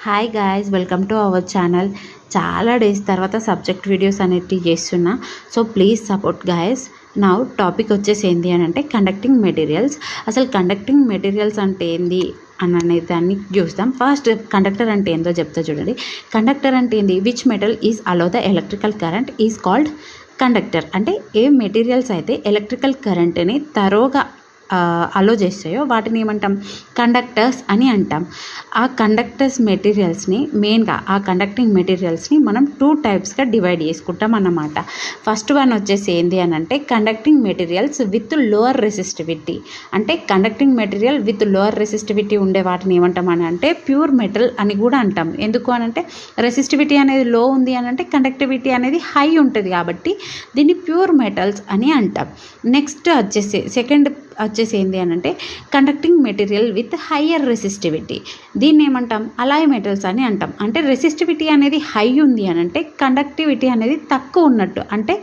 Hi guys, welcome to our channel. చాలా days తర్వాత subject videos అనేటివి చేస్తున్నా. So please support guys. నా టాపిక్ వచ్చేసి ఏంటి అని అంటే కండక్టింగ్ మెటీరియల్స్. అసలు కండక్టింగ్ మెటీరియల్స్ అంటే ఏంది అనే దాన్ని చూస్తాం. ఫస్ట్ కండక్టర్ అంటే ఏందో చెప్తా చూడండి. కండక్టర్ అంటే ఏంది? Which metal is allow the electrical current is called conductor. అంటే ఏ మెటీరియల్స్ అయితే ఎలక్ట్రికల్ కరెంట్ని తరోగా అలో చేస్తాయో వాటిని ఏమంటాం? కండక్టర్స్ అని అంటాం. ఆ కండక్టర్స్ మెటీరియల్స్ని మెయిన్గా ఆ కండక్టింగ్ మెటీరియల్స్ని మనం 2 టైప్స్గా డివైడ్ చేసుకుంటాం అన్నమాట. ఫస్ట్ వన్ వచ్చేసి ఏంది అని అంటే conducting materials with lower resistivity. అంటే conducting material with lower resistivity ఉండే వాటిని ఏమంటాం అని అంటే ప్యూర్ మెటల్ అని కూడా అంటాం. ఎందుకు అని అంటే రెసిస్టివిటీ అనేది లో ఉంది అని అంటే కండక్టివిటీ అనేది హై ఉంటుంది కాబట్టి దీన్ని ప్యూర్ మెటల్స్ అని అంటాం. నెక్స్ట్ వచ్చేసి సెకండ్ వచ్చేసి ఏంటి అని అంటే conducting material with higher resistivity. దీన్ని ఏమంటాం? అలాయ్ మెటల్స్ అని అంటాం. అంటే రెసిస్టివిటీ అనేది హై ఉంది అని అంటే కండక్టివిటీ అనేది తక్కువ ఉన్నట్టు. అంటే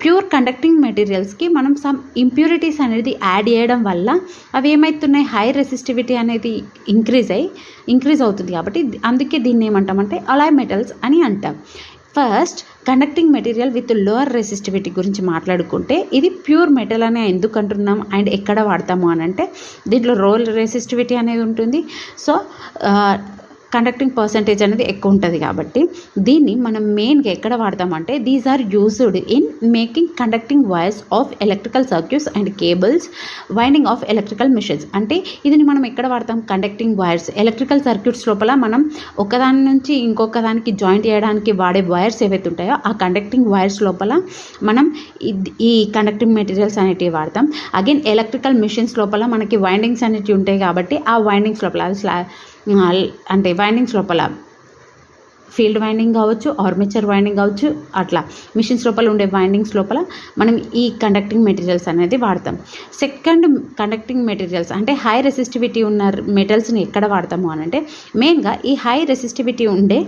ప్యూర్ కండక్టింగ్ మెటీరియల్స్కి మనం సమ్ ఇంప్యూరిటీస్ అనేది యాడ్ చేయడం వల్ల అవి ఏమవుతున్నాయి? హై రెసిస్టివిటీ అనేది ఇంక్రీజ్ అవుతుంది కాబట్టి అందుకే దీన్ని ఏమంటామంటే అలాయ్ మెటల్స్ అని అంటాం. First conducting material with lower resistivity గురించి మాట్లాడుకుంటే ఇది ప్యూర్ మెటల్ అని ఎందుకు అంటున్నాం అండ్ ఎక్కడ వాడతాము అని అంటే దీంట్లో రోల్ రెసిస్టివిటీ అనేది ఉంటుంది. సో కండక్టింగ్ పర్సంటేజ్ అనేది ఎక్కువ ఉంటుంది కాబట్టి దీన్ని మనం మెయిన్గా ఎక్కడ వాడతామంటే these are used in making conducting wires of electrical circuits and cables, winding of electrical machines. అంటే ఇది మనం ఎక్కడ వాడతాం? కండక్టింగ్ వైర్స్ ఎలక్ట్రికల్ సర్క్యూట్స్ లోపల మనం ఒకదాని నుంచి ఇంకొక దానికి జాయింట్ చేయడానికి వాడే వైర్స్ ఏవైతే ఉంటాయో ఆ కండక్టింగ్ వైర్స్ లోపల మనం ఈ కండక్టింగ్ మెటీరియల్స్ అనేటివి వాడతాం. అగైన్ ఎలక్ట్రికల్ మిషన్స్ లోపల మనకి వైండింగ్స్ అనేటివి ఉంటాయి కాబట్టి ఆ వైండింగ్స్ లోపల అంటే వైండింగ్స్ లోపల ఫీల్డ్ వైండింగ్ కావచ్చు, ఆర్మేచర్ వైండింగ్ కావచ్చు, అట్లా మిషన్స్ లోపల ఉండే వైండింగ్స్ లోపల మనం ఈ కండక్టింగ్ మెటీరియల్స్ అనేది వాడతాం. సెకండ్ కండక్టింగ్ మెటీరియల్స్ అంటే హై రెసిస్టివిటీ ఉన్న మెటల్స్ని ఎక్కడ వాడతాము అని అంటే మెయిన్గా ఈ హై రెసిస్టివిటీ ఉండే